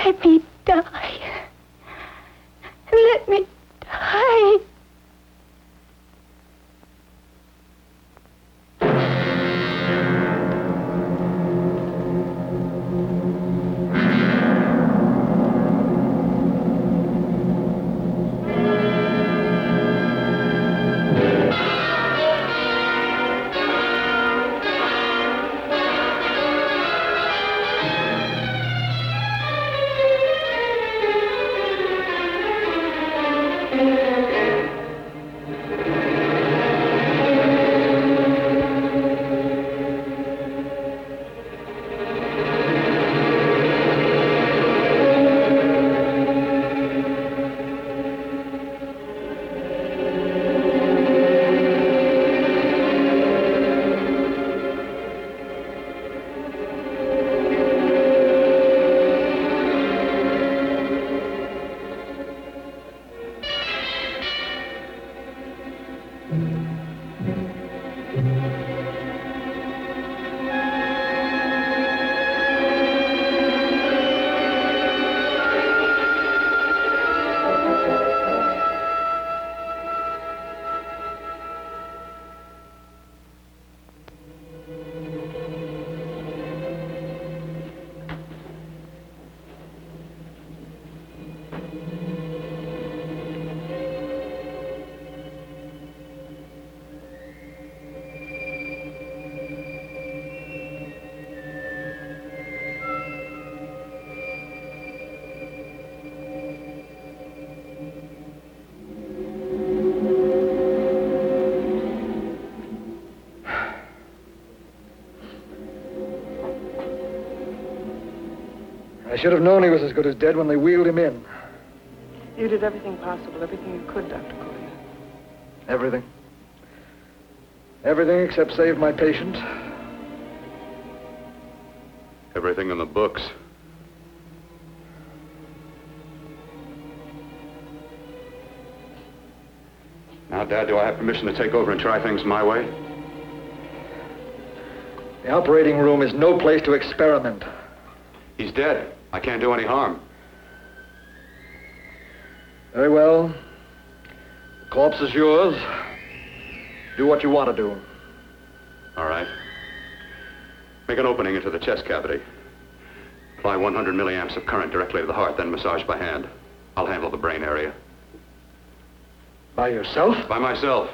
Let me die. Let me die. I should have known he was as good as dead when they wheeled him in. You did everything possible, everything you could, Dr. Collier. Everything. Everything except save my patient. Everything in the books. Now, Dad, do I have permission to take over and try things my way? The operating room is no place to experiment. He's dead. I can't do any harm. Very well. The corpse is yours. Do what you want to do. All right. Make an opening into the chest cavity. Apply 100 milliamps of current directly to the heart, then massage by hand. I'll handle the brain area. By yourself? By myself.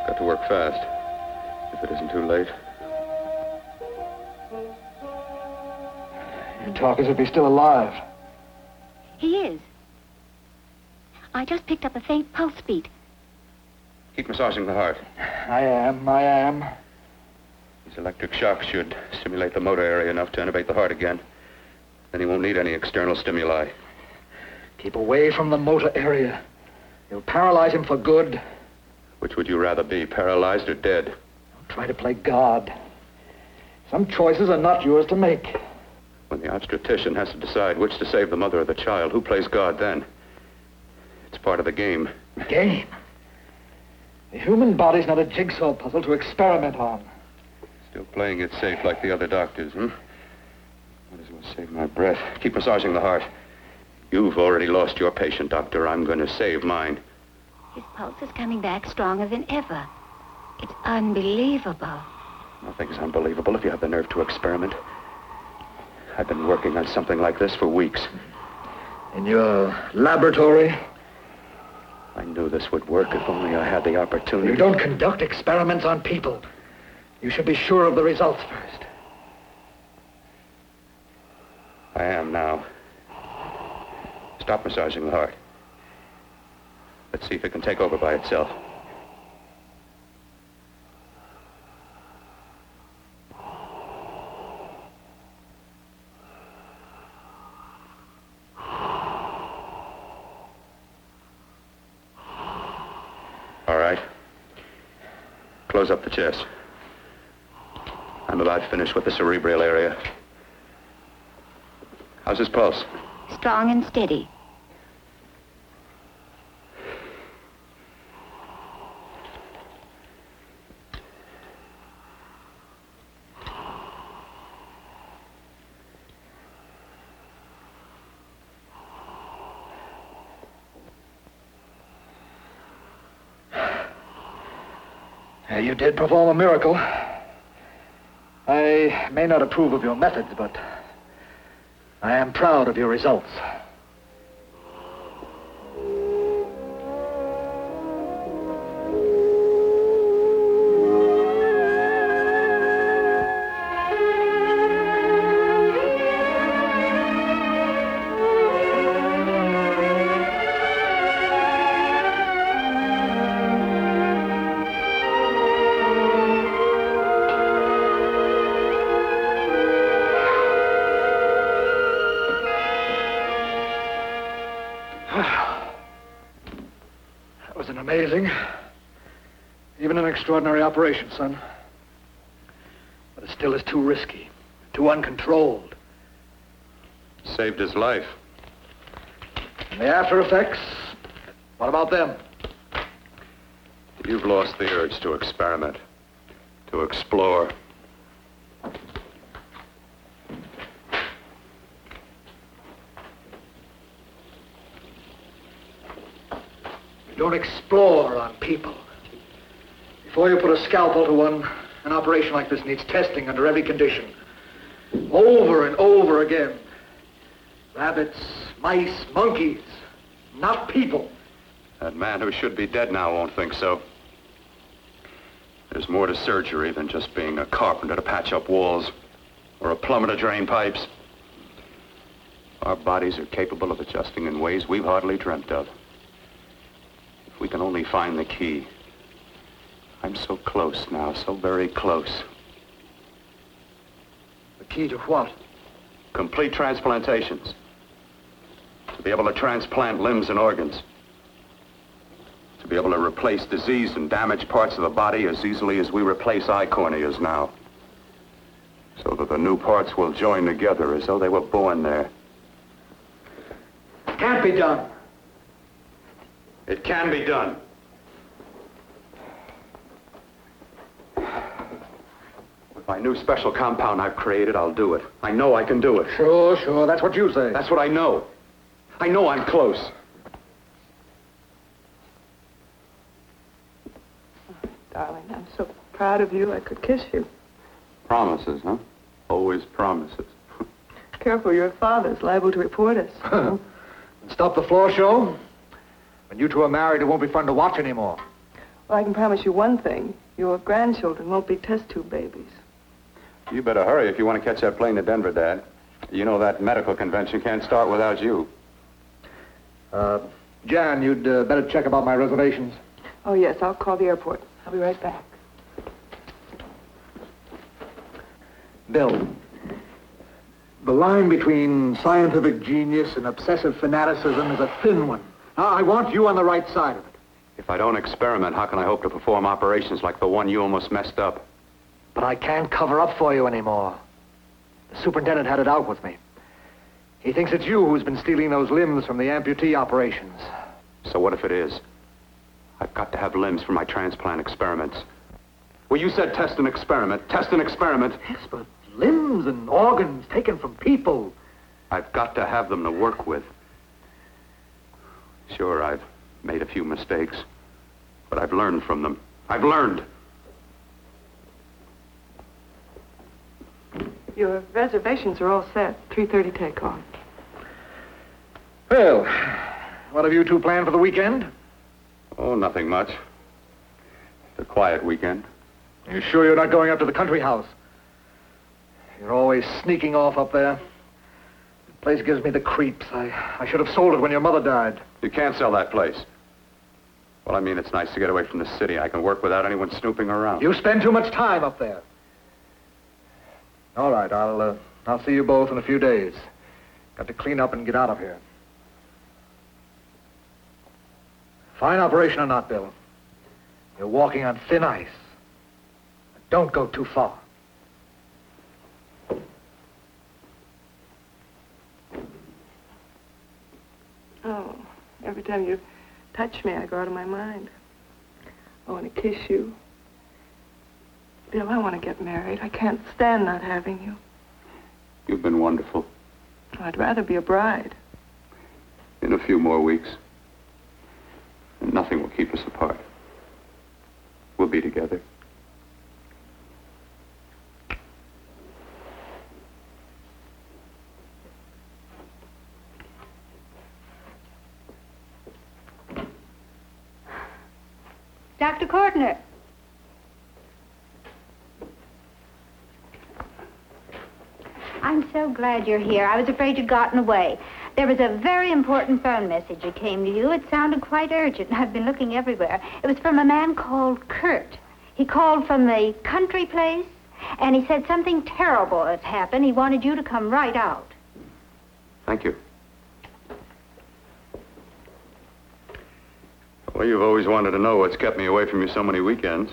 Got to work fast, if it isn't too late. You talk as if he's still alive. He is. I just picked up a faint pulse beat. Keep massaging the heart. I am. These electric shocks should stimulate the motor area enough to innervate the heart again. Then he won't need any external stimuli. Keep away from the motor area. You'll paralyze him for good. Which would you rather be, paralyzed or dead? Don't try to play God. Some choices are not yours to make. When the obstetrician has to decide which to save the mother or the child, who plays God then? It's part of the game. Game? The human body's not a jigsaw puzzle to experiment on. Still playing it safe like the other doctors, Might as well save my breath. Keep massaging the heart. You've already lost your patient, Doctor. I'm going to save mine. His pulse is coming back stronger than ever. It's unbelievable. Nothing's unbelievable if you have the nerve to experiment. I've been working on something like this for weeks. In your laboratory? I knew this would work if only I had the opportunity. You don't conduct experiments on people. You should be sure of the results first. I am now. Stop massaging the heart. Let's see if it can take over by itself. All right. Close up the chest. I'm about finished with the cerebral area. How's his pulse? Strong and steady. You did perform a miracle. I may not approve of your methods, but I am proud of your results. That was an amazing, even an extraordinary operation, son. But it still is too risky, too uncontrolled. Saved his life. And the after effects, what about them? You've lost the urge to experiment, to explore. You don't explore on people. Before you put a scalpel to one, an operation like this needs testing under every condition. Over and over again. Rabbits, mice, monkeys, not people. That man who should be dead now won't think so. There's more to surgery than just being a carpenter to patch up walls or a plumber to drain pipes. Our bodies are capable of adjusting in ways we've hardly dreamt of. If we can only find the key. I'm so close now, so very close. The key to what? Complete transplantations. To be able to transplant limbs and organs. To be able to replace diseased and damaged parts of the body as easily as we replace eye corneas now. So that the new parts will join together as though they were born there. Can't be done. It can be done. With my new special compound I've created, I'll do it. I know I can do it. Sure, that's what you say. That's what I know. I know I'm close. Darling, I'm so proud of you, I could kiss you. Promises, huh? Always promises. Careful, your father's liable to report us. And stop the floor show? When you two are married, it won't be fun to watch anymore. Well, I can promise you one thing. Your grandchildren won't be test tube babies. You better hurry if you want to catch that plane to Denver, Dad. You know that medical convention can't start without you. Jan, you'd better check about my reservations. Oh, yes, I'll call the airport. I'll be right back. Bill, the line between scientific genius and obsessive fanaticism is a thin one. I want you on the right side of it. If I don't experiment, how can I hope to perform operations like the one you almost messed up? But I can't cover up for you anymore. The superintendent had it out with me. He thinks it's you who's been stealing those limbs from the amputee operations. So what if it is? I've got to have limbs for my transplant experiments. Well, you said test and experiment. Test and experiment. Yes, but limbs and organs taken from people. I've got to have them to work with. Sure, I've made a few mistakes. But I've learned from them. I've learned. Your reservations are all set. 3:30 takeoff. Well, what have you two planned for the weekend? Oh, nothing much. It's a quiet weekend. You sure you're not going up to the country house? You're always sneaking off up there. The place gives me the creeps. I should have sold it when your mother died. You can't sell that place. Well, I mean, it's nice to get away from the city. I can work without anyone snooping around. You spend too much time up there. All right, I'll see you both in a few days. Got to clean up and get out of here. Fine operation or not, Bill. You're walking on thin ice. Don't go too far. Oh, every time you touch me, I go out of my mind. I want to kiss you. Bill, I want to get married. I can't stand not having you. You've been wonderful. I'd rather be a bride. In a few more weeks. And nothing will keep us apart. We'll be together. Dr. Cordner. I'm so glad you're here. I was afraid you'd gotten away. There was a very important phone message that came to you. It sounded quite urgent. I've been looking everywhere. It was from a man called Kurt. He called from the country place, and he said something terrible has happened. He wanted you to come right out. Thank you. Well, you've always wanted to know what's kept me away from you so many weekends.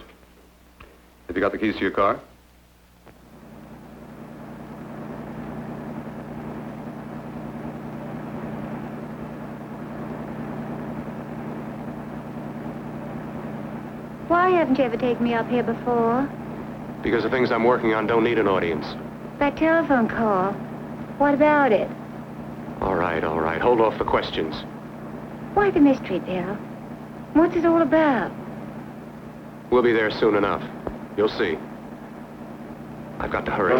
Have you got the keys to your car? Why haven't you ever taken me up here before? Because the things I'm working on don't need an audience. That telephone call. What about it? All right, all right. Hold off the questions. Why the mystery, Bill? What's it all about? We'll be there soon enough. You'll see. I've got to hurry.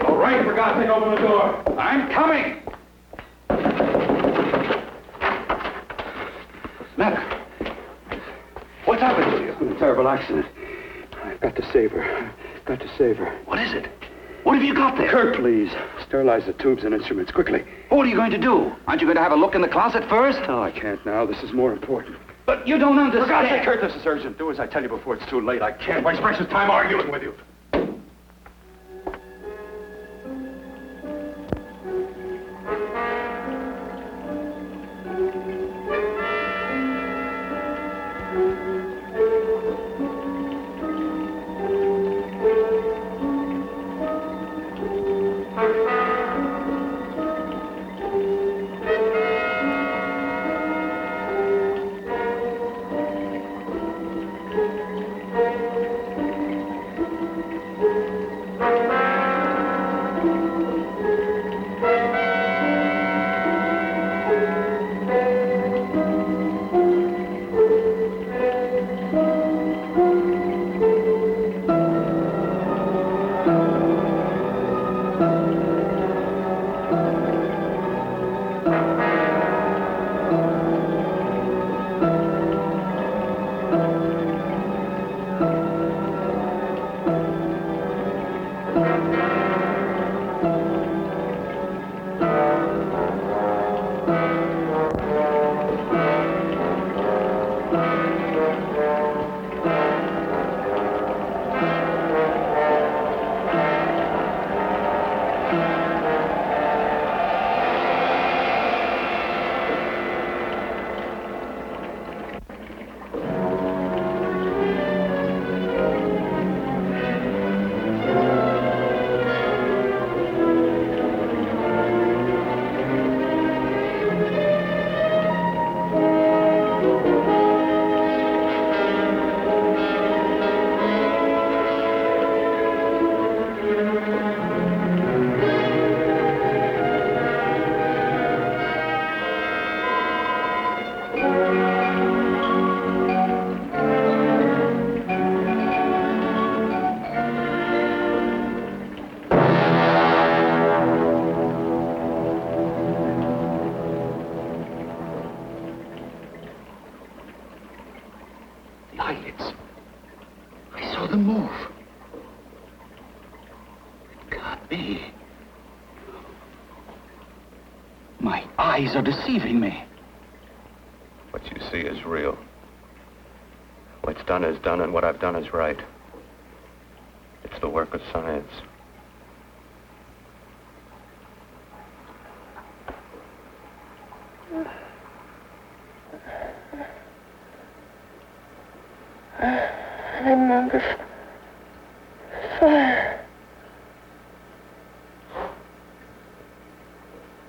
All right, for God's sake, open the door. I'm coming. What's the matter? What's happened to you? A terrible accident. I've got to save her. Got to save her. What is it? What have you got there? Kurt, please. Sterilize the tubes and instruments, quickly. What are you going to do? Aren't you going to have a look in the closet first? No, I can't now. This is more important. But you don't understand. For God's sake, Kurt, this is urgent. Do as I tell you before it's too late. I can't waste precious time arguing with you. Eyelids. I saw them move. It can't be. My eyes are deceiving me. What you see is real. What's done is done, and what I've done is right. It's the work of science. I remember fire.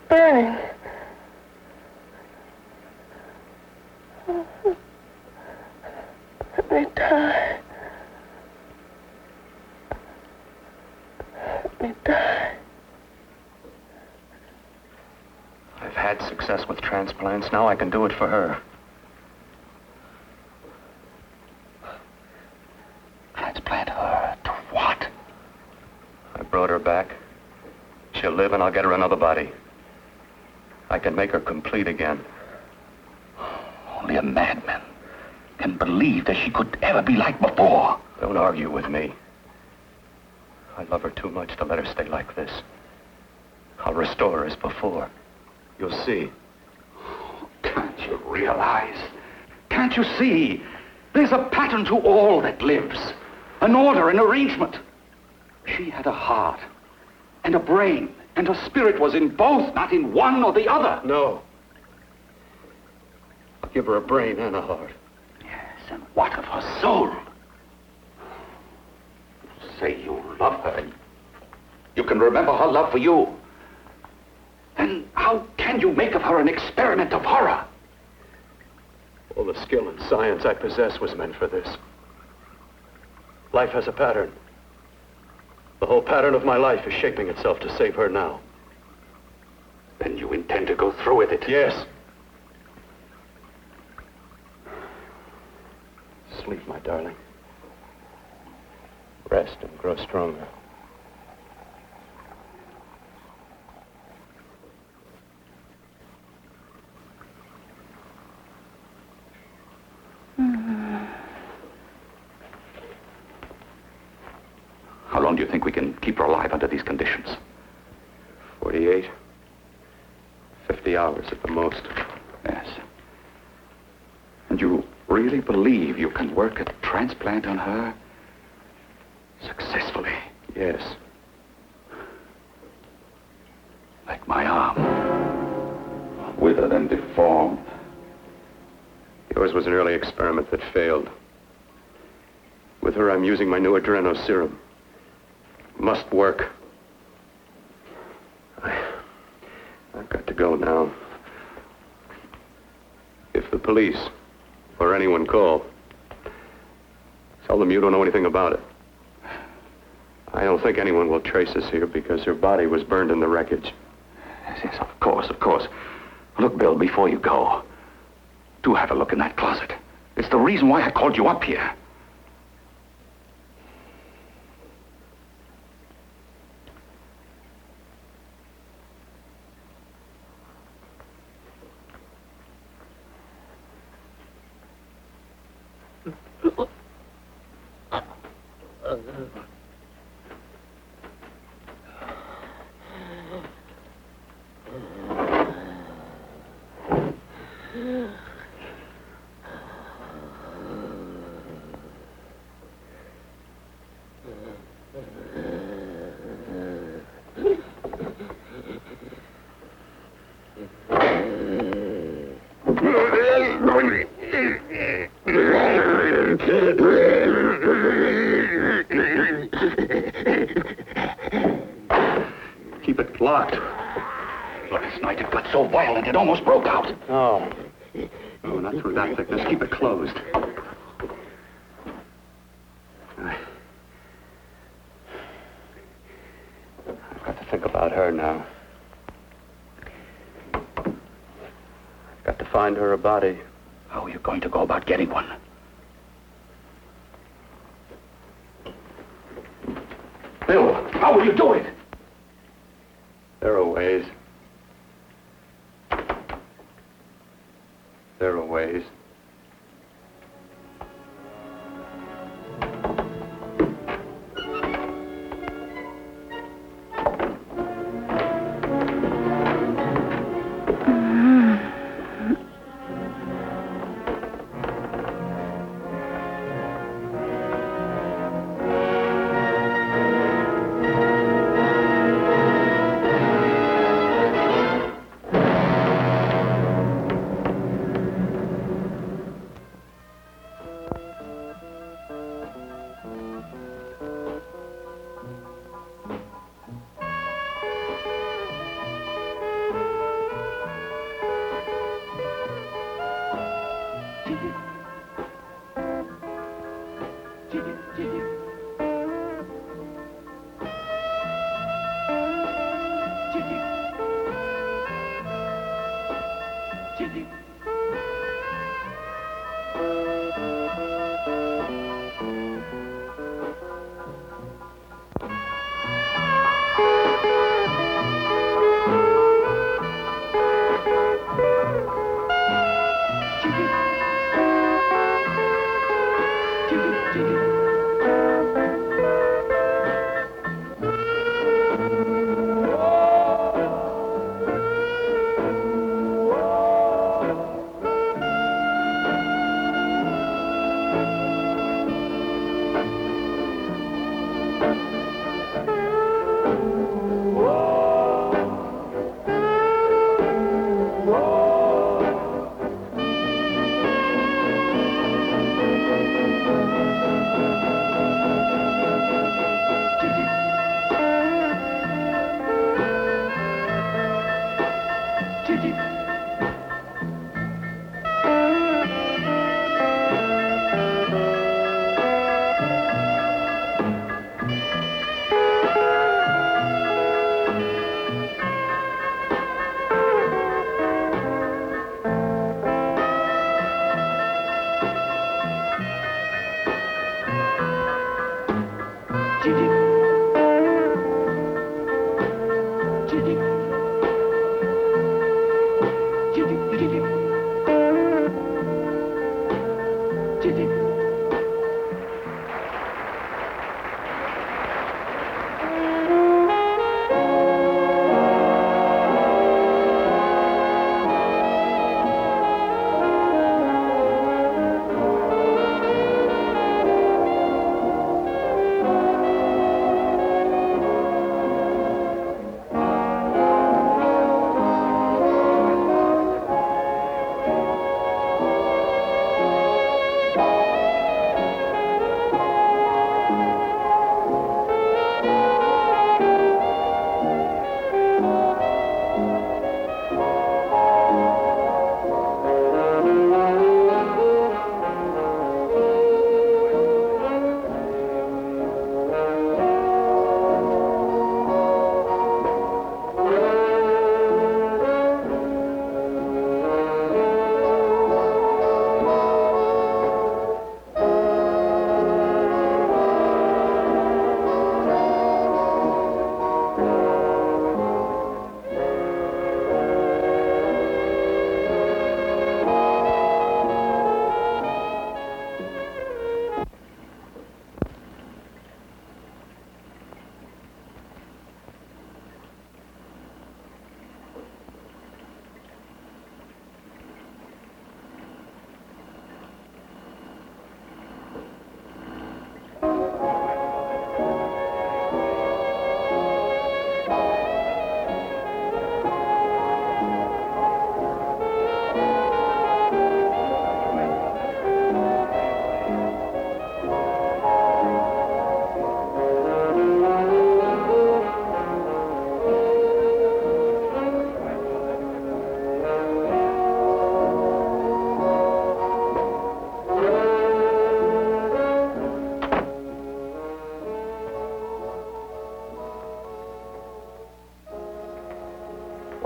Burning. Let me die. Let me die. I've had success with transplants. Now I can do it for her. her back. She'll live and I'll get her another body. I can make her complete again. Only a madman can believe that she could ever be like before. Don't argue with me. I love her too much to let her stay like this. I'll restore her as before. You'll see. Can't you realize? Can't you see? There's a pattern to all that lives. An order, an arrangement. She had a heart and a brain, and her spirit was in both, not in one or the other. No. I'll give her a brain and a heart. Yes, and what of her soul? You say you love her. You can remember her love for you. Then how can you make of her an experiment of horror? All the skill and science I possess was meant for this. Life has a pattern. The whole pattern of my life is shaping itself to save her now. Then you intend to go through with it? Yes. Sleep, my darling. Rest and grow stronger. How long do you think we can keep her alive under these conditions? 48. 50 hours at the most. Yes. And you really believe you can work a transplant on her successfully? Yes. Like my arm. Withered and deformed. Yours was an early experiment that failed. With her, I'm using my new adreno serum. Must work. I've got to go now. If the police or anyone call, tell them you don't know anything about it. I don't think anyone will trace us here because her body was burned in the wreckage. Yes, of course, of course. Look, Bill, before you go, do have a look in that closet. It's the reason why I called you up here. Keep it locked. Last night it got so violent it almost broke out. Oh. Oh, not through that thickness. Keep it closed. I've got to think about her now. I've got to find her a body. How are you going to go about getting one? Bill, how will you do it? There are ways. There are ways.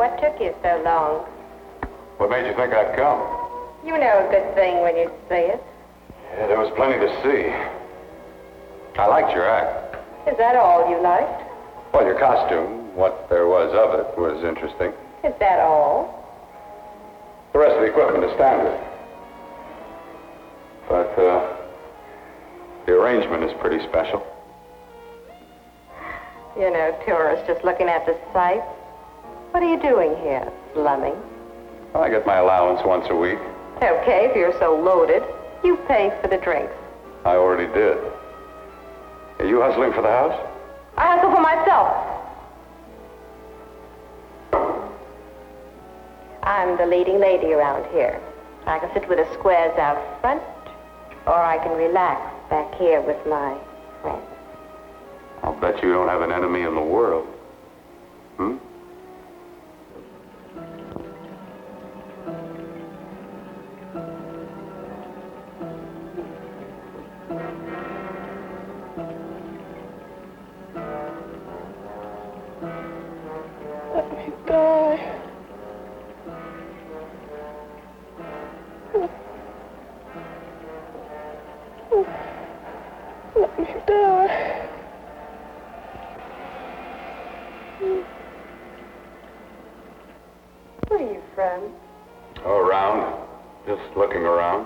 What took you so long? What made you think I'd come? You know a good thing when you see it. Yeah, there was plenty to see. I liked your act. Is that all you liked? Well, your costume, what there was of it, was interesting. Is that all? The rest of the equipment is standard. But, the arrangement is pretty special. You know, tourists just looking at the sights. What are you doing here, slumming? I get my allowance once a week. Okay, if you're so loaded, you pay for the drinks. I already did. Are you hustling for the house? I hustle for myself. I'm the leading lady around here. I can sit with the squares out front, or I can relax back here with my friends. I'll bet you don't have an enemy in the world. Hmm? Let me die. Let me die. Where are you from? Oh, around. Just looking around.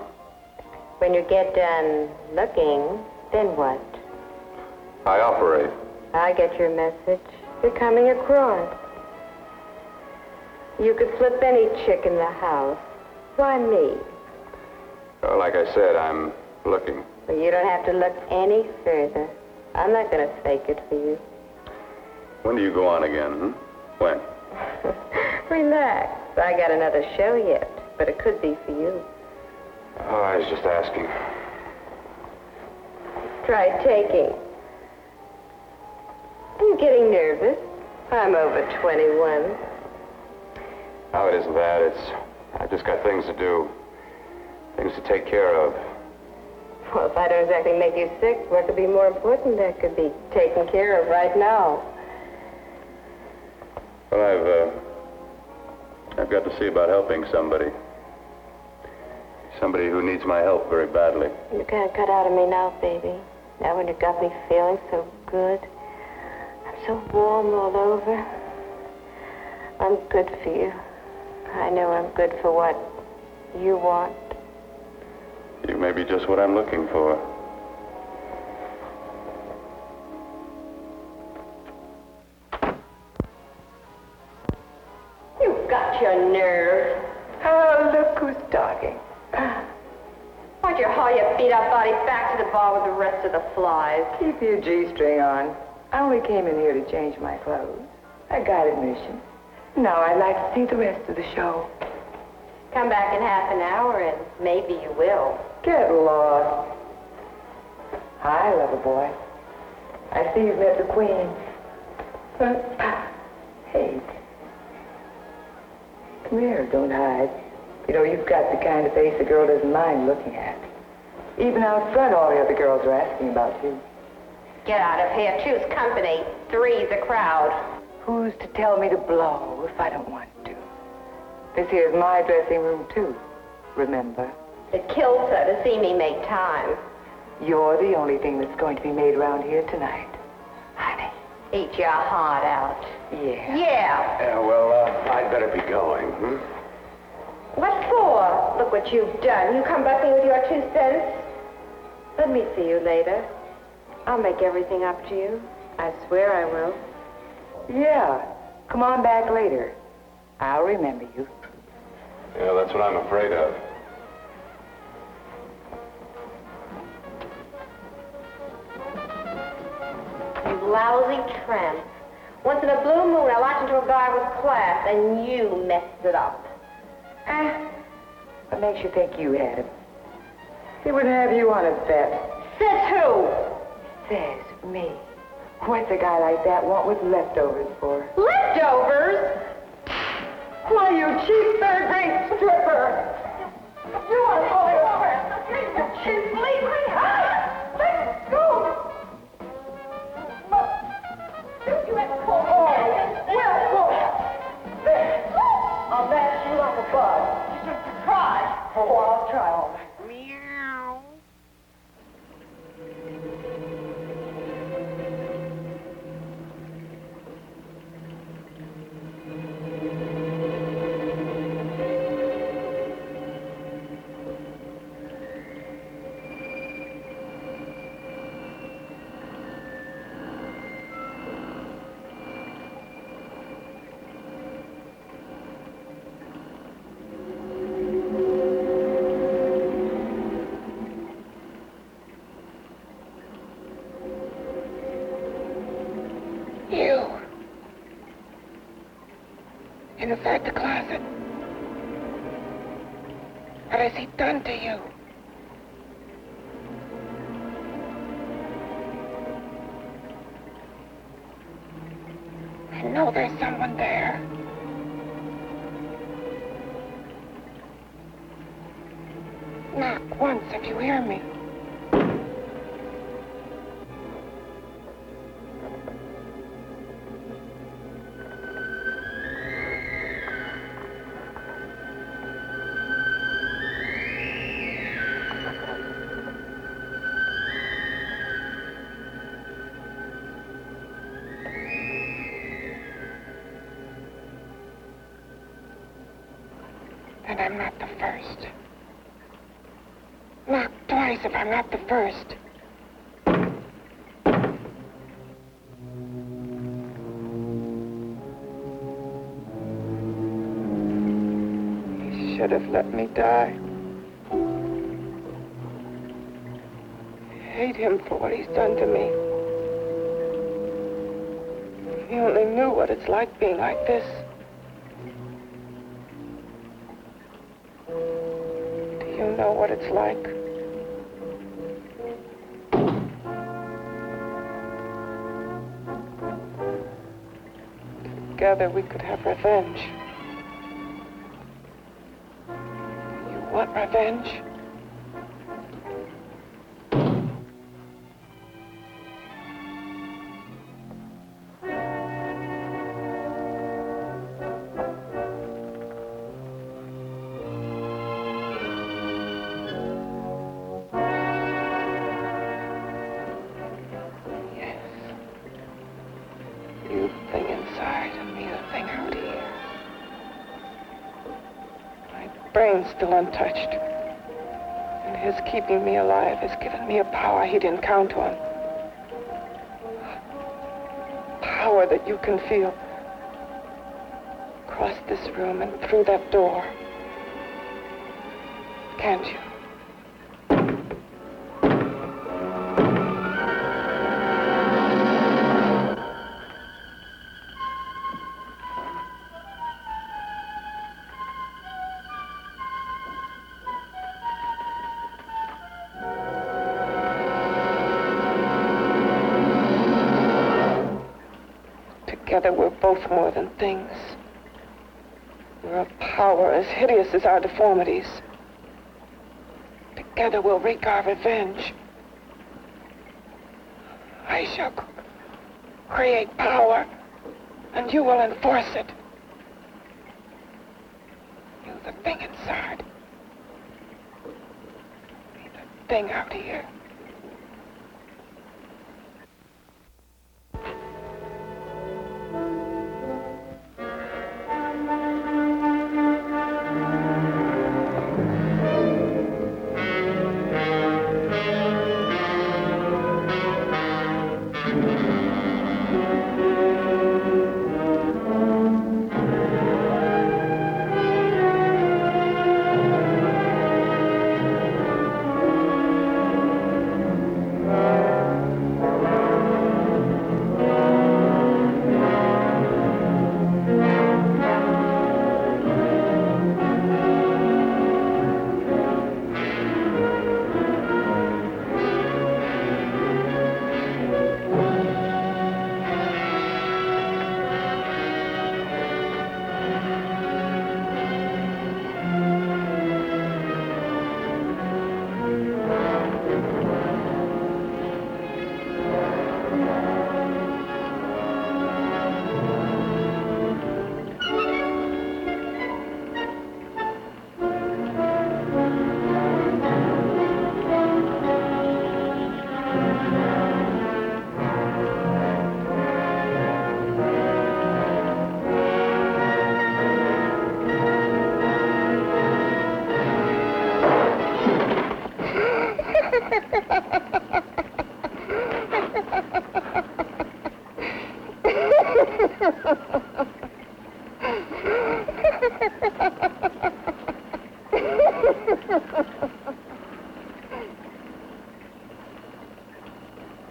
When you get done looking, then what? I operate. I get your message. You're coming across. You could flip any chick in the house. Why me? Well, like I said, I'm looking. Well, you don't have to look any further. I'm not going to fake it for you. When do you go on again, hmm? When? Relax. I got another show yet, but it could be for you. Oh, I was just asking. Try taking. Are you getting nervous? I'm over 21. No, it isn't that. I've just got things to do. Things to take care of. Well, if I don't exactly make you sick, what could be more important that could be taken care of right now? Well, I've got to see about helping somebody. Somebody who needs my help very badly. You can't cut out of me now, baby. Now when you got me feeling so good. good. I'm so warm all over. I'm good for you. I know I'm good for what you want. You may be just what I'm looking for. You've got your nerve. Oh, look who's talking. Why'd you haul your beat-up body back to the bar with the rest of the flies? Keep your G-string on. I only came in here to change my clothes. I got admission. Now I'd like to see the rest of the show. Come back in half an hour and maybe you will. Get lost. Hi, lover boy. I see you've met the queen. Hey. Come here, don't hide. You know, you've got the kind of face a girl doesn't mind looking at. Even out front, all the other girls are asking about you. Get out of here. Choose company. Three's a crowd. Who's to tell me to blow if I don't want to? This here's my dressing room, too. Remember? It kills her to see me make time. You're the only thing that's going to be made around here tonight. Honey. Eat your heart out. Yeah. Yeah. Yeah, well, I'd better be going, What for? Look what you've done. You come bucking with your 2 cents. Let me see you later. I'll make everything up to you. I swear I will. Yeah. Come on back later. I'll remember you. Yeah, that's what I'm afraid of. You lousy tramp. Once in a blue moon, I latched into a guy with class, and you messed it up. What makes you think you had him? He wouldn't have you on his bet. Says who? Says me. What's a guy like that want with leftovers for? Leftovers? Why, you cheap third-rate stripper! You want to pull me over? You cheap, leave me! Let go! You have to pull me back. Well, go. There. I'll bash you like a bug. You should try. Oh, I'll try all right. Meow. You. Inside the closet. What has he done to you? I know there's someone there. Knock once if you hear me. And I'm not the first. Knock twice if I'm not the first. He should have let me die. I hate him for what he's done to me. If he only knew what it's like being like this. You know what it's like. Together we could have revenge. You want revenge? brain still untouched. And his keeping me alive has given me a power he didn't count on. Power that you can feel. Across this room and through that door. Can't you? Together we're both more than things. We're a power as hideous as our deformities. Together we'll wreak our revenge. I shall create power, and you will enforce it. You, the thing inside. Me, the thing out here.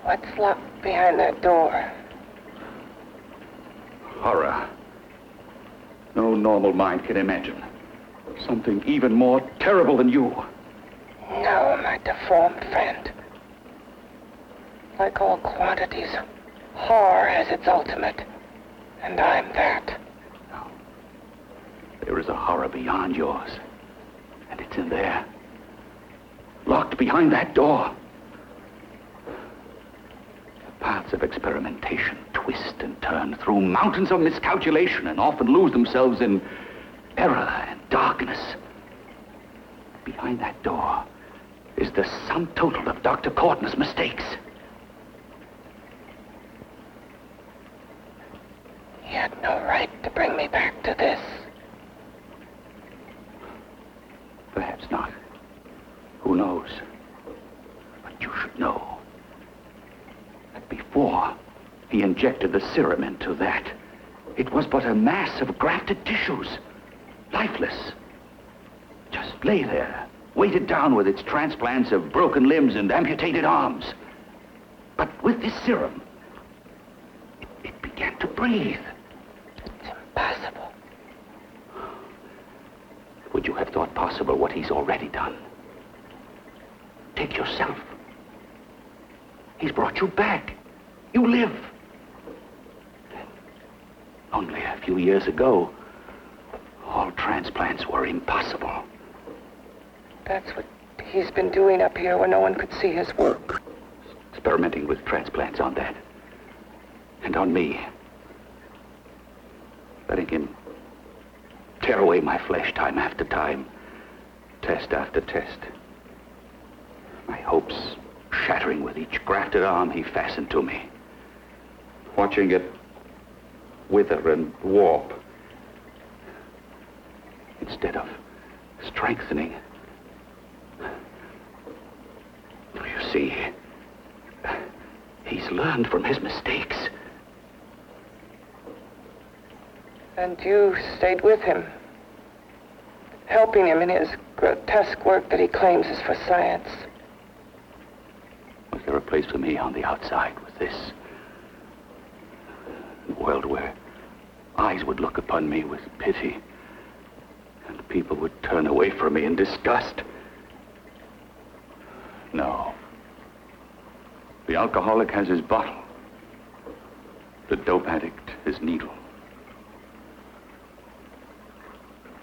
What's locked behind that door? Horror. No normal mind can imagine. Something even more terrible than you. No, my deformed friend. Like all quantities, horror has its ultimate. And I'm that. No. There is a horror beyond yours. And it's in there. Locked behind that door. The paths of experimentation twist and turn through mountains of miscalculation and often lose themselves in error and darkness. Behind that door is the sum total of Dr. Courtney's mistakes. He had no right to bring me back to this. Perhaps not. Who knows? But you should know that before he injected the serum into that, it was but a mass of grafted tissues, lifeless. Just lay there, weighted down with its transplants of broken limbs and amputated arms. But with this serum, it began to breathe. It's impossible. Would you have thought possible what he's already done? Take yourself. He's brought you back. You live. Only a few years ago, all transplants were impossible. That's what he's been doing up here where no one could see his work. Experimenting with transplants on that. And on me. Letting him tear away my flesh time after time. Test after test. My hopes shattering with each grafted arm he fastened to me. Watching it wither and warp. Instead of strengthening. You see, he's learned from his mistakes. And you stayed with him, helping him in his grotesque work that he claims is for science. Was there a place for me on the outside with this? A world where eyes would look upon me with pity, and people would turn away from me in disgust. No. The alcoholic has his bottle. The dope addict his needle.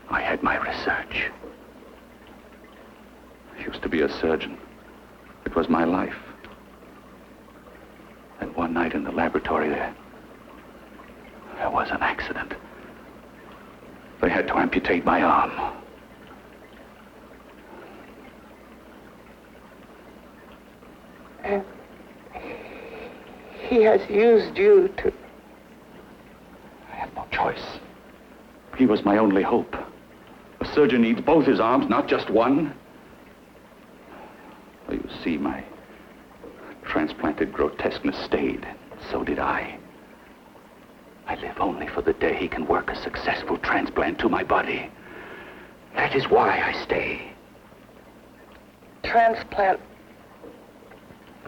I had my research. I used to be a surgeon. It was my life. And one night in the laboratory there was an accident. They had to amputate my arm. And he has used you to... I have no choice. He was my only hope. A surgeon needs both his arms, not just one. Well, you see, my transplanted grotesqueness stayed. So did I. I live only for the day he can work a successful transplant to my body. That is why I stay. Transplant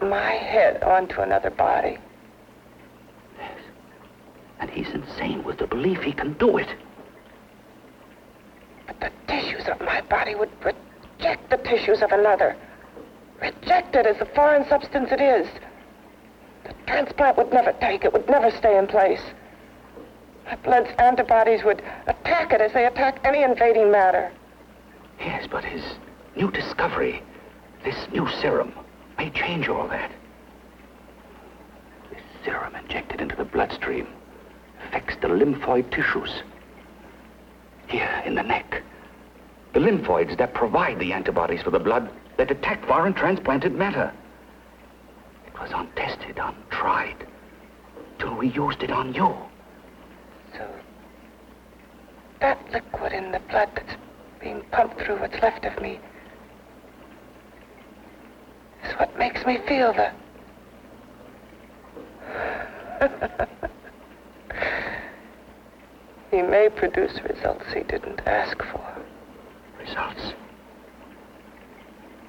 my head onto another body. Yes. And he's insane with the belief he can do it. But the tissues of my body would reject the tissues of another. Reject it as the foreign substance it is. The transplant would never take it, would never stay in place. My blood's antibodies would attack it as they attack any invading matter. Yes, but his new discovery, this new serum, may change all that. This serum injected into the bloodstream affects the lymphoid tissues. Here, in the neck. The lymphoids that provide the antibodies for the blood that attack foreign transplanted matter. It was untested, untried, till we used it on you. So, that liquid in the blood that's being pumped through what's left of me is what makes me feel the... He may produce results he didn't ask for. Results?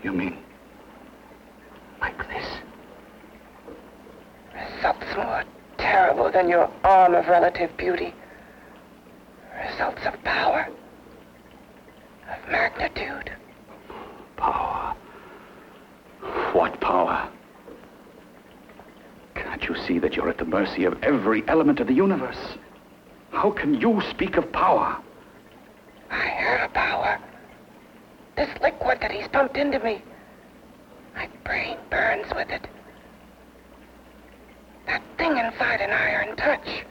You mean like this? Results more terrible than your arm of relative beauty. Results of power, of magnitude. Power? What power? Can't you see that you're at the mercy of every element of the universe? How can you speak of power? I have power. This liquid that he's pumped into me. My brain burns with it. That thing inside an iron touch.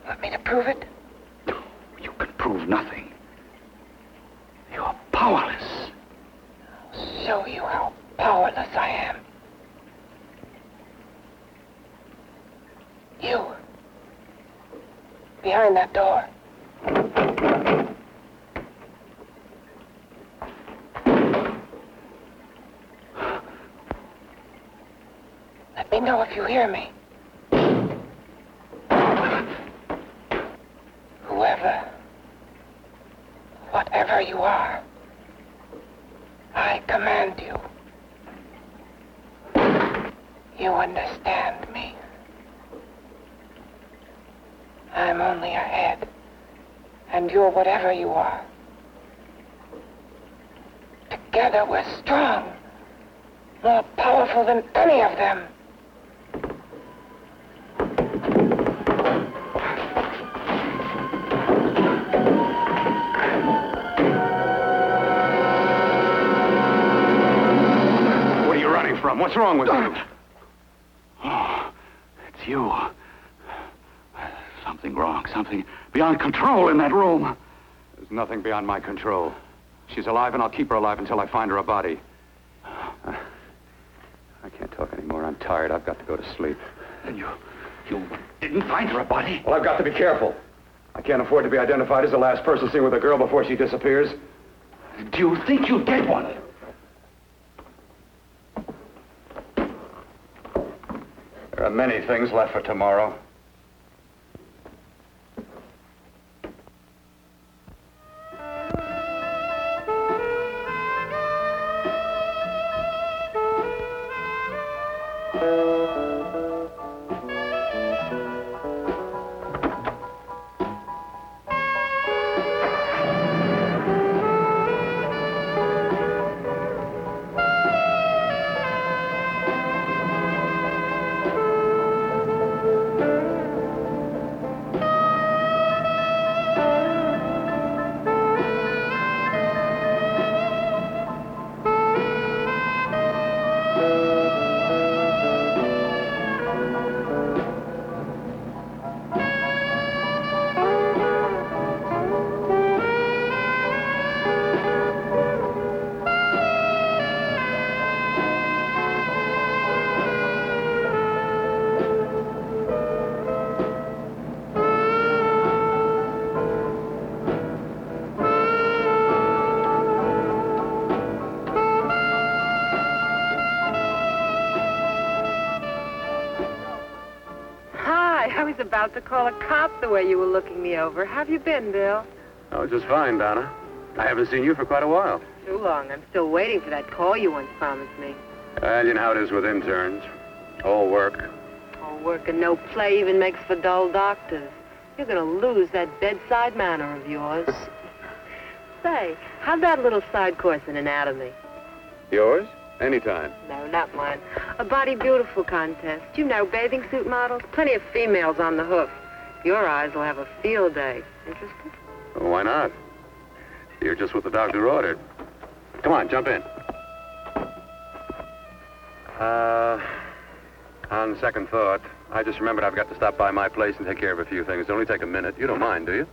Want me to prove it? You can prove nothing. You're powerless. I'll show you how powerless I am. You. Behind that door. Let me know if you hear me. Whoever, whatever you are, I command you. You understand me? I'm only a head, and you're whatever you are. Together we're strong, more powerful than any of them. What are you running from? What's wrong with you? Oh, it's you. Something wrong, something beyond control in that room. There's nothing beyond my control. She's alive, and I'll keep her alive until I find her a body. I can't talk anymore. I'm tired. I've got to go to sleep. And you didn't find her a body? Well, I've got to be careful. I can't afford to be identified as the last person seen with a girl before she disappears. Do you think you'll get one? There are many things left for tomorrow. I was about to call a cop the way you were looking me over. How have you been, Bill? Oh, just fine, Donna. I haven't seen you for quite a while. Too long. I'm still waiting for that call you once promised me. Well, you know how it is with interns. All work. All work and no play even makes for dull doctors. You're going to lose that bedside manner of yours. Say, how'd that little side course in anatomy? Yours? Anytime. No, not mine. A Body Beautiful contest. You know, bathing suit models. Plenty of females on the hoof. Your eyes will have a field day. Interested? Well, why not? You're just what the doctor ordered. Come on, jump in. On second thought, I just remembered I've got to stop by my place and take care of a few things. It'll only take a minute. You don't mind, do you?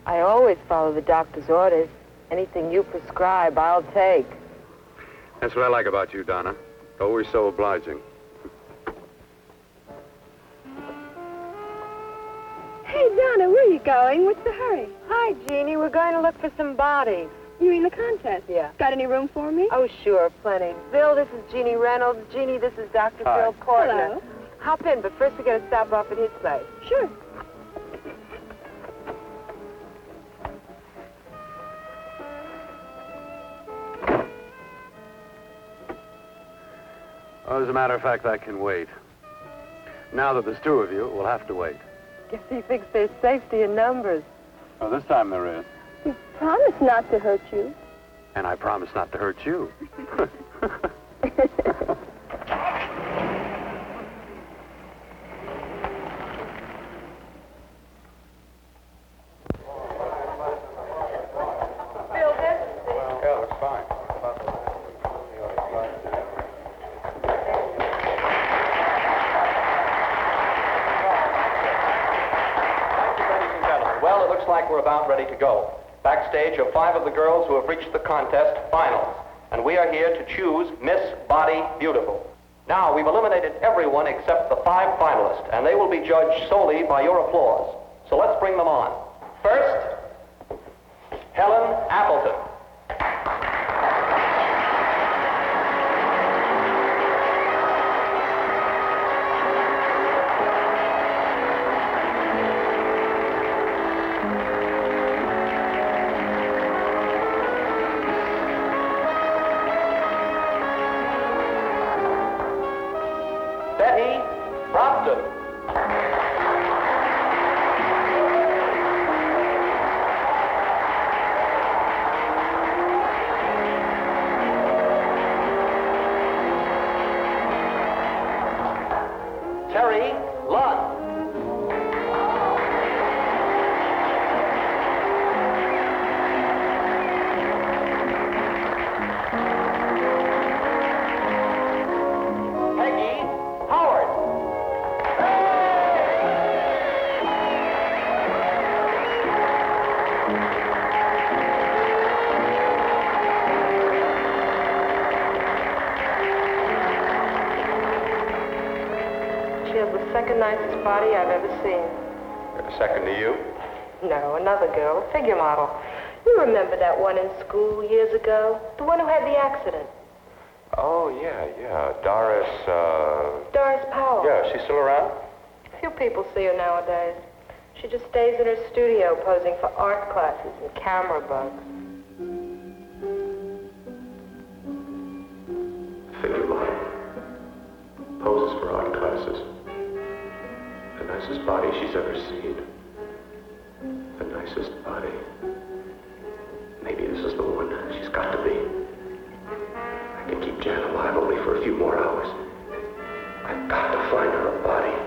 I always follow the doctor's orders. Anything you prescribe, I'll take. That's what I like about you, Donna. Always so obliging. Hey, Donna, where are you going? What's the hurry? Hi, Jeannie. We're going to look for some bodies. You mean the contest? Yeah. Got any room for me? Oh, sure, plenty. Bill, this is Jeannie Reynolds. Jeannie, this is Dr. Hi. Bill Portner. Hello. Hop in, but first we got to stop off at his place. Sure. Well, as a matter of fact, I can wait. Now that there's two of you, we'll have to wait. Guess he thinks there's safety in numbers. Oh, this time there is. You promised not to hurt you. And I promise not to hurt you. Bill, this is the... Yeah, looks fine. Well, it looks like we're about ready to go. Backstage are 5 of the girls who have reached the contest finals, and we are here to choose Miss Body Beautiful. Now, we've eliminated everyone except the 5 finalists, and they will be judged solely by your applause. So let's bring them on. First, Helen Appleton. Betty Brompton. Terry Lund. Peggy Howard. She has the second nicest body I've ever seen. Second to you? No, another girl, a figure model. You remember that one in school years ago? The one who had the accident. Oh, yeah. Doris, Doris Powell. Yeah, she's still around? Few people see her nowadays. She just stays in her studio posing for art classes and camera bugs. Figure model. Poses for art classes. The nicest body she's ever seen. The nicest body. Maybe this is the one. She's got to be. I can keep Jan alive only for a few more hours. I've got to find her a body.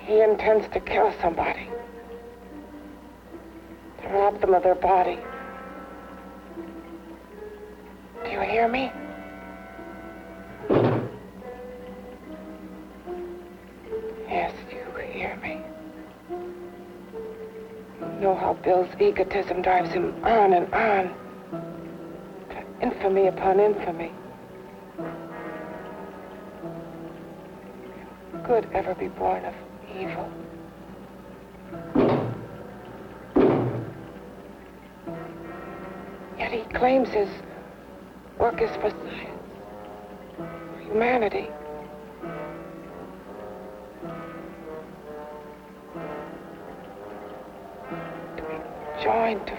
He intends to kill somebody. To rob them of their body. Do you hear me? Yes, you hear me. You know how Bill's egotism drives him on and on. To infamy upon infamy. Can good ever be born of evil? Yet he claims his work is for science, for humanity. To be joined to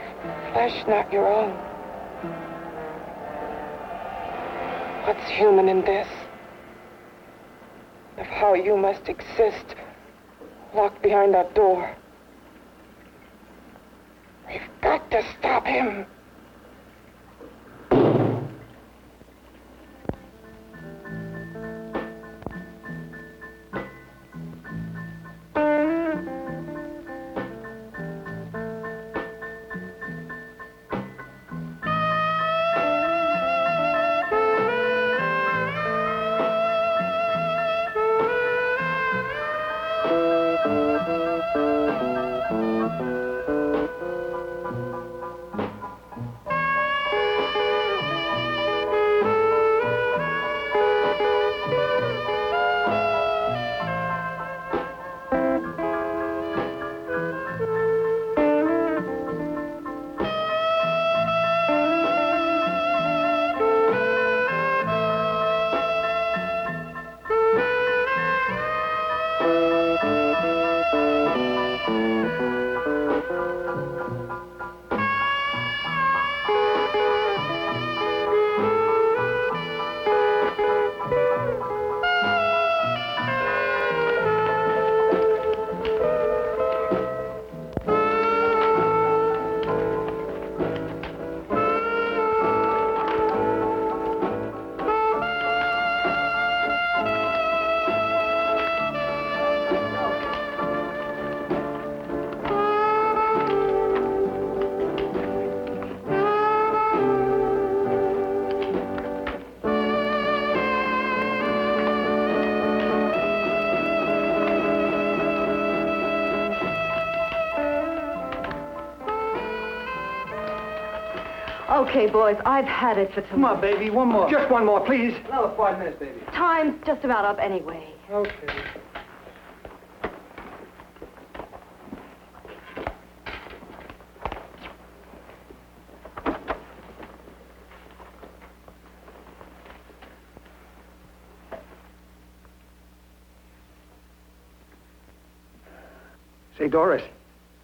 flesh not your own. What's human in this? Of how you must exist, locked behind that door. We've got to stop him. Okay, boys, I've had it for tonight. Come on, baby, one more. Just one more, please. Another 5 minutes, baby. Time's just about up anyway. Okay. Say, Doris,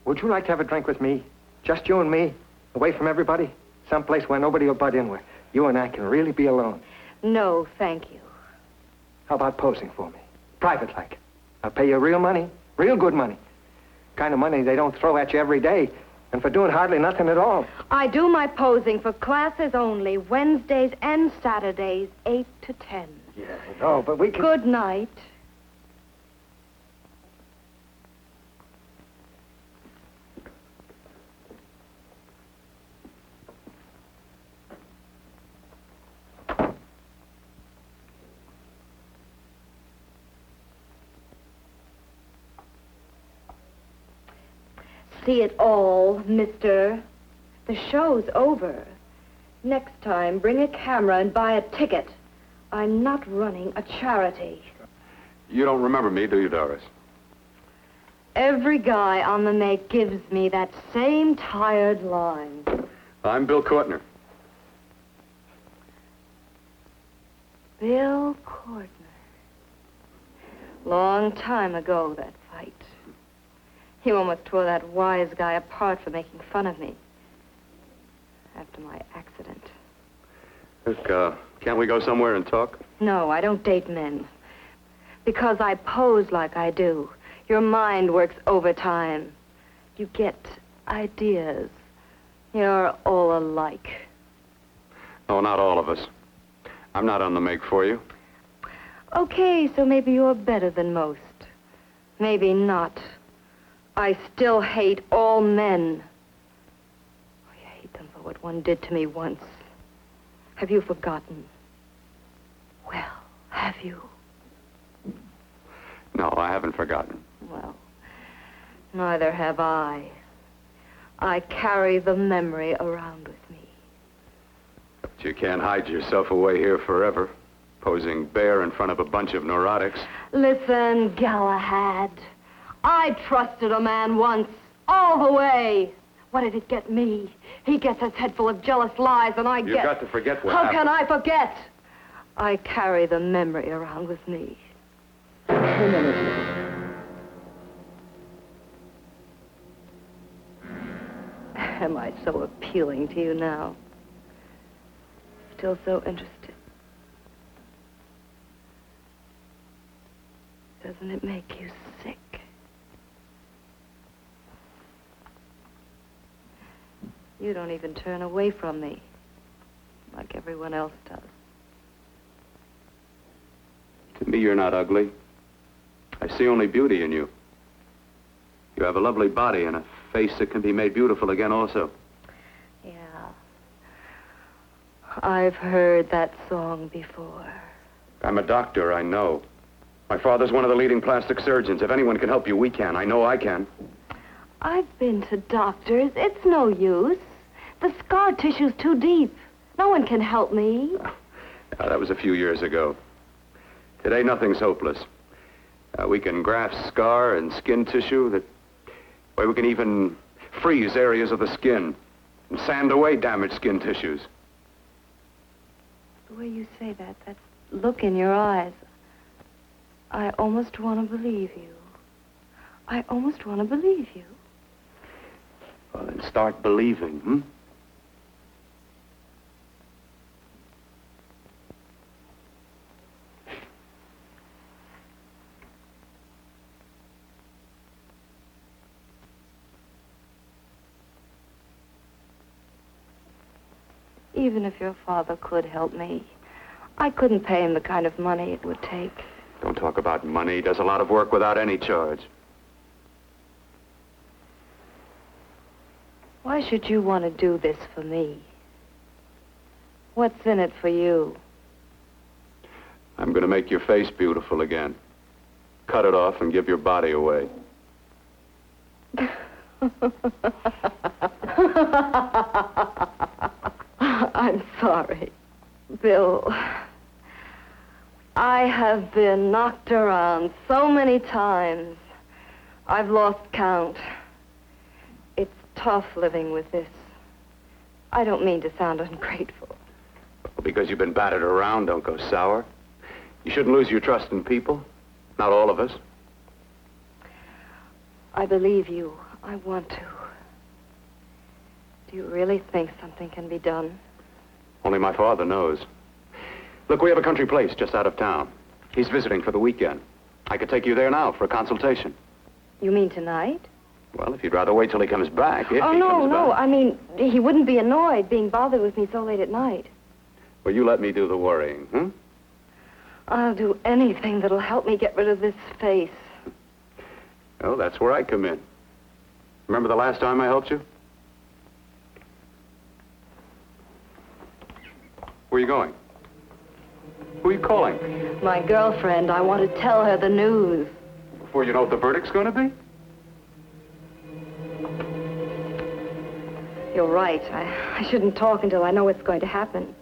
would you like to have a drink with me? Just you and me, away from everybody? Someplace where nobody will butt in, where you and I can really be alone. No, thank you. How about posing for me? Private like. I'll pay you real money, real good money. Kind of money they don't throw at you every day, and for doing hardly nothing at all. I do my posing for classes only, Wednesdays and Saturdays, 8 to 10. Yeah, I know, but we can... Good night. See it all, mister. The show's over. Next time, bring a camera and buy a ticket. I'm not running a charity. You don't remember me, do you, Doris? Every guy on the make gives me that same tired line. I'm Bill Courtner. Bill Courtner. Long time ago, that fight. You almost tore that wise guy apart for making fun of me. After my accident. Look, can't we go somewhere and talk? No, I don't date men. Because I pose like I do. Your mind works overtime. You get ideas. You're all alike. Oh, not all of us. I'm not on the make for you. Okay, so maybe you're better than most. Maybe not. I still hate all men. I hate them for what one did to me once. Have you forgotten? Well, have you? No, I haven't forgotten. Well, neither have I. I carry the memory around with me. But you can't hide yourself away here forever, posing bare in front of a bunch of neurotics. Listen, Galahad. I trusted a man once, all the way. What did it get me? He gets his head full of jealous lies, and You've got to forget what How happened. can I forget? I carry the memory around with me. Am I so appealing to you now? Still so interested? Doesn't it make you sick? You don't even turn away from me, like everyone else does. To me, you're not ugly. I see only beauty in you. You have a lovely body and a face that can be made beautiful again also. Yeah. I've heard that song before. I'm a doctor, I know. My father's one of the leading plastic surgeons. If anyone can help you, we can. I know I can. I've been to doctors. It's no use. The scar tissue's too deep. No one can help me. That was a few years ago. Today, nothing's hopeless. We can graft scar and skin tissue that... Well, we can even freeze areas of the skin and sand away damaged skin tissues. The way you say that look in your eyes, I almost want to believe you. I almost want to believe you. Well, then start believing, hmm? Even if your father could help me, I couldn't pay him the kind of money it would take. Don't talk about money. He does a lot of work without any charge. Why should you want to do this for me? What's in it for you? I'm going to make your face beautiful again. Cut it off and give your body away. I'm sorry, Bill. I have been knocked around so many times. I've lost count. It's tough living with this. I don't mean to sound ungrateful. Well, because you've been battered around, don't go sour. You shouldn't lose your trust in people. Not all of us. I believe you. I want to. Do you really think something can be done? Only my father knows. Look, we have a country place just out of town. He's visiting for the weekend. I could take you there now for a consultation. You mean tonight? Well, if you'd rather wait till he comes back, if he no, comes no. back. I mean, he wouldn't be annoyed being bothered with me so late at night. Well, you let me do the worrying, hmm? I'll do anything that'll help me get rid of this face. Oh, that's where I come in. Remember the last time I helped you? Where are you going? Who are you calling? My girlfriend. I want to tell her the news. Before you know what the verdict's going to be? You're right. I shouldn't talk until I know what's going to happen.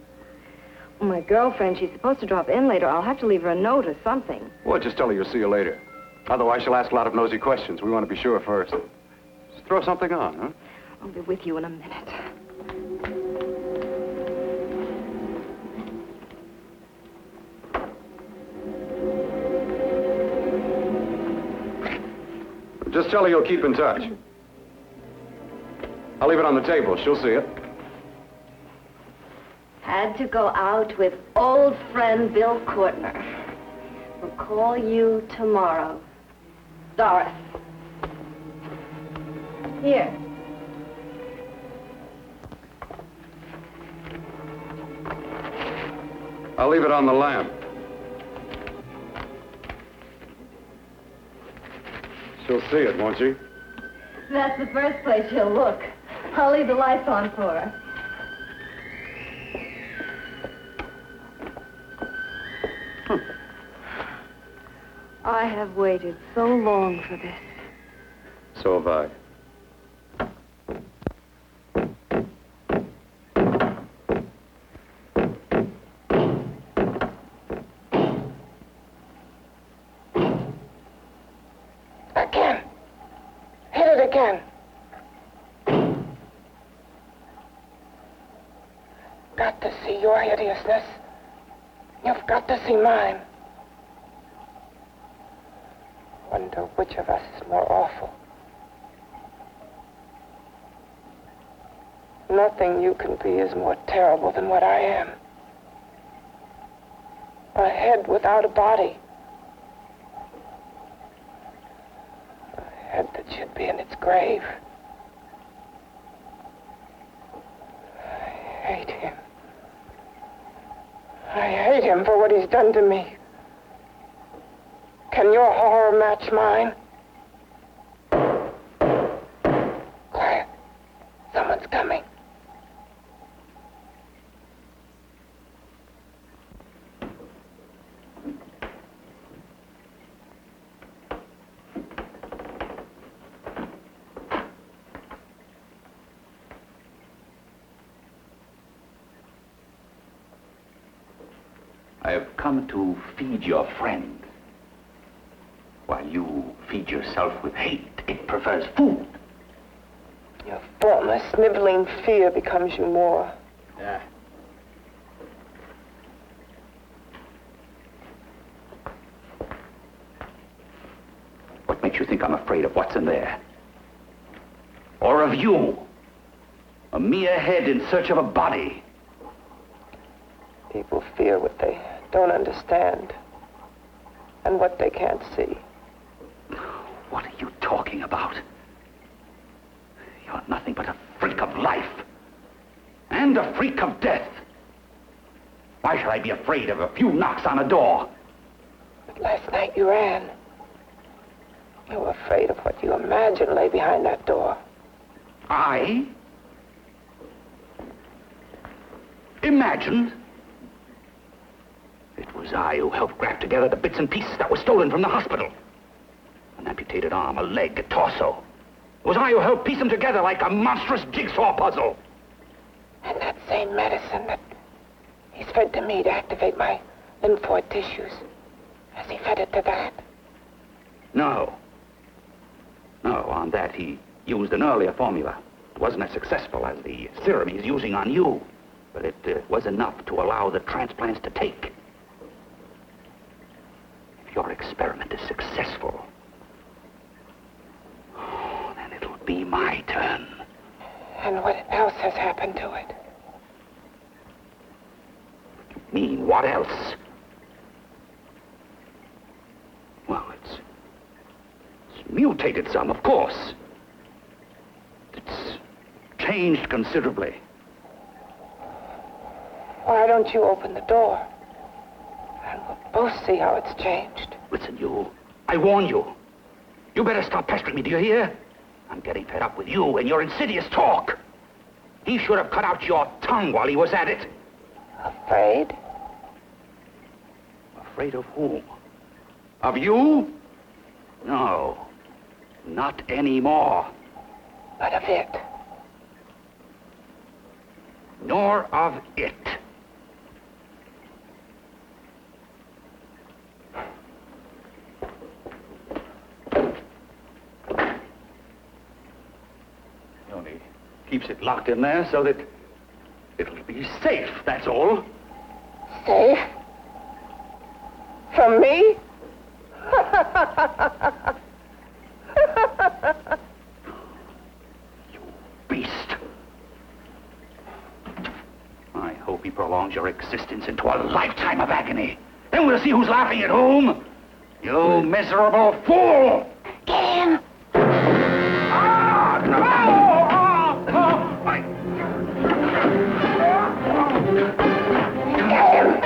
My girlfriend, she's supposed to drop in later. I'll have to leave her a note or something. Well, just tell her you'll see you later. Otherwise, she'll ask a lot of nosy questions. We want to be sure first. Just throw something on, huh? I'll be with you in a minute. Just tell her you'll keep in touch. I'll leave it on the table. She'll see it. Had to go out with old friend Bill Courtner. We'll call you tomorrow. Doris. Here. I'll leave it on the lamp. She'll see it, won't she? That's the first place she'll look. I'll leave the lights on for her. I have waited so long for this. So have I. Again. Hit it again. Got to see your hideousness. You've got to see mine. Wonder which of us is more awful. Nothing you can be is more terrible than what I am. A head without a body. A head that should be in its grave. I hate him. I hate him for what he's done to me. Can your horror match mine? Quiet. Someone's coming. I have come to feed your friend. While you feed yourself with hate, it prefers food. Your formless, sniveling fear becomes you more. Yeah. What makes you think I'm afraid of what's in there? Or of you? A mere head in search of a body. People fear what they don't understand and what they can't see. What are you talking about? You're nothing but a freak of life. And a freak of death. Why should I be afraid of a few knocks on a door? But last night you ran. You were afraid of what you imagined lay behind that door. I? Imagined? It was I who helped grab together the bits and pieces that were stolen from the hospital. An amputated arm, a leg, a torso. It was I who helped piece them together like a monstrous jigsaw puzzle. And that same medicine that he's fed to me to activate my lymphoid tissues. Has he fed it to that? No. No, on that he used an earlier formula. It wasn't as successful as the serum he's using on you. But it was enough to allow the transplants to take. If your experiment is successful, then it'll be my turn. And what else has happened to it? You mean, what else? Well, it's mutated some, of course. It's changed considerably. Why don't you open the door? And we'll both see how it's changed. Listen, you. I warn you. You better stop pestering me, do you hear? I'm getting fed up with you and your insidious talk. He should have cut out your tongue while he was at it. Afraid? Afraid of whom? Of you? No. Not anymore. But of it. nor of it. He only keeps it locked in there so that it'll be safe, that's all. Safe? From me? Beast. I hope he prolongs your existence into a lifetime of agony. Then we'll see who's laughing at whom. You miserable fool! Get him! Get him!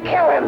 Kill him!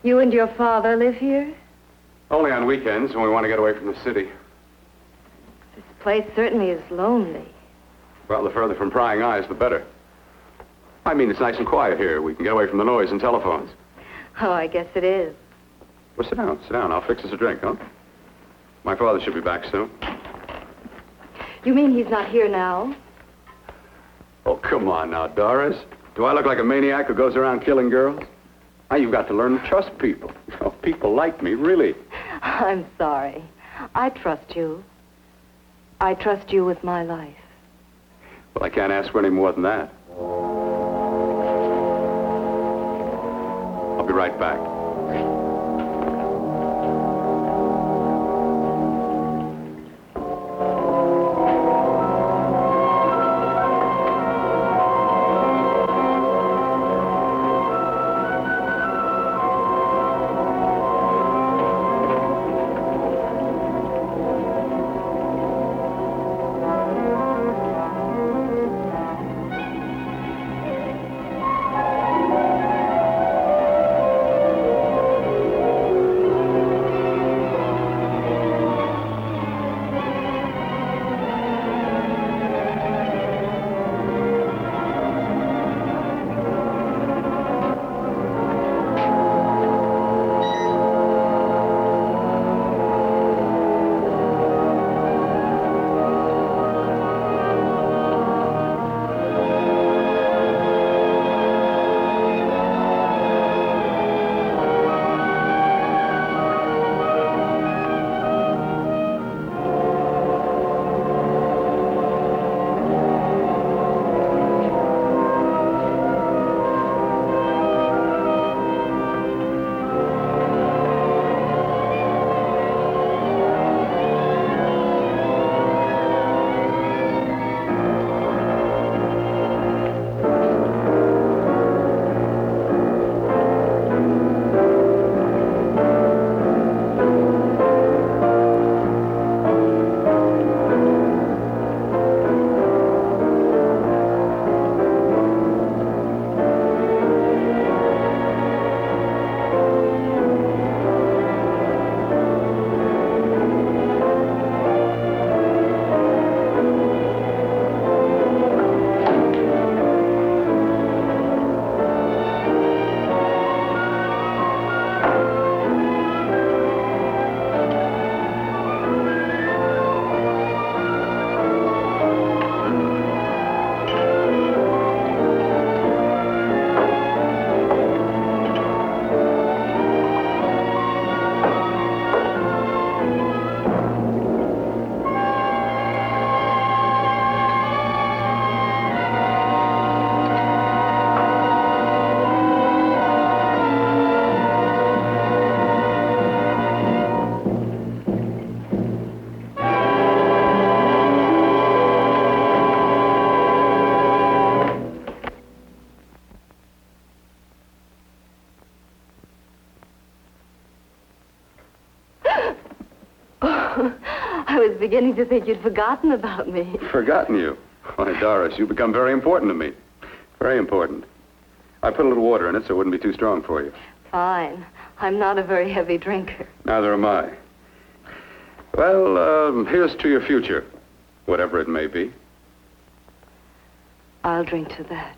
You and your father live here? Only on weekends when we want to get away from the city. This place certainly is lonely. Well, the further from prying eyes, the better. I mean, it's nice and quiet here. We can get away from the noise and telephones. Oh, I guess it is. Well, sit down, sit down. I'll fix us a drink, huh? My father should be back soon. You mean he's not here now? Oh, come on now, Doris. Do I look like a maniac who goes around killing girls? Now, you've got to learn to trust people. Oh, people like me, really. I'm sorry. I trust you. I trust you with my life. Well, I can't ask for any more than that. I'll be right back. was beginning to think you'd forgotten about me. Forgotten you? Why, Doris, you've become very important to me. Very important. I put a little water in it so it wouldn't be too strong for you. Fine. I'm not a very heavy drinker. Neither am I. Well, here's to your future, whatever it may be. I'll drink to that.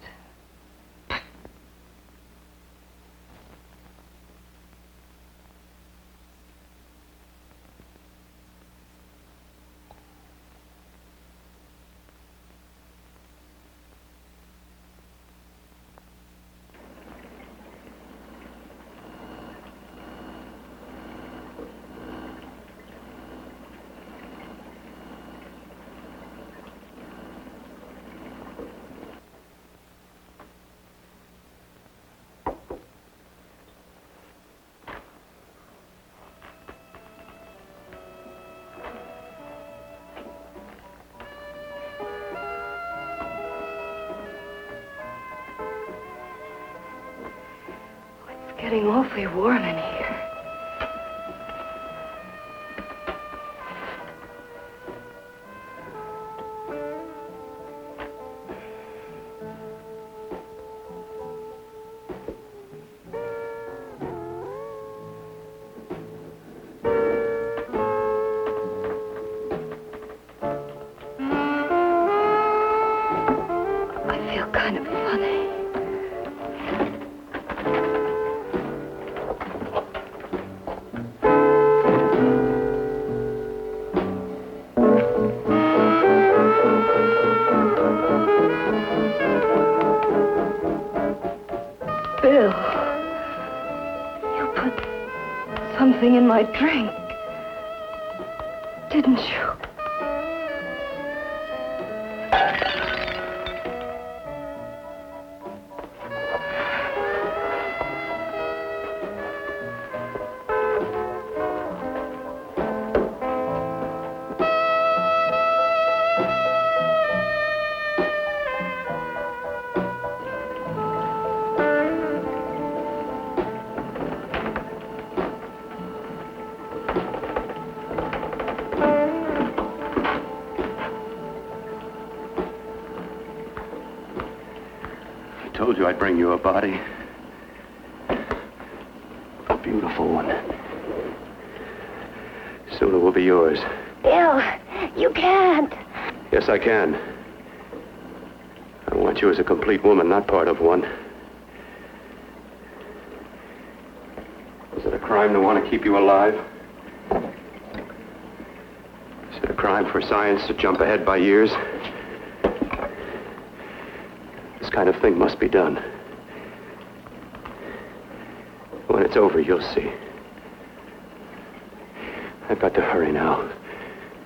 Getting awfully warm in here. I feel kind of funny. Bill, you put something in my drink, didn't you? I told you I'd bring you a body. A beautiful one. Soon it will be yours. Bill, you can't. Yes, I can. I want you as a complete woman, not part of one. Is it a crime to want to keep you alive? Is it a crime for science to jump ahead by years? This kind of thing must be done. When it's over, you'll see. I've got to hurry now.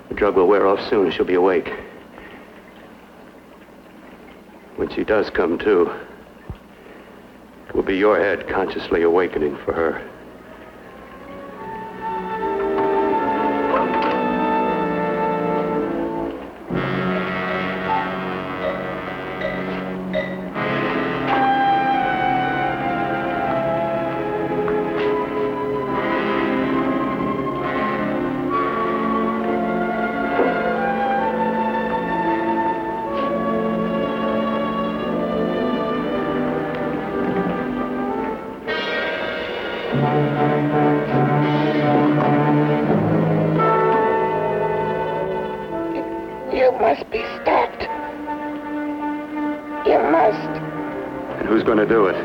The drug will wear off soon and she'll be awake. When she does come to, it will be your head consciously awakening for her. You must be stopped. You must. And who's going to do it?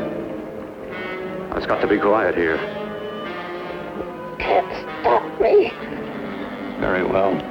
It's got to be quiet here. Can't stop me. Very well.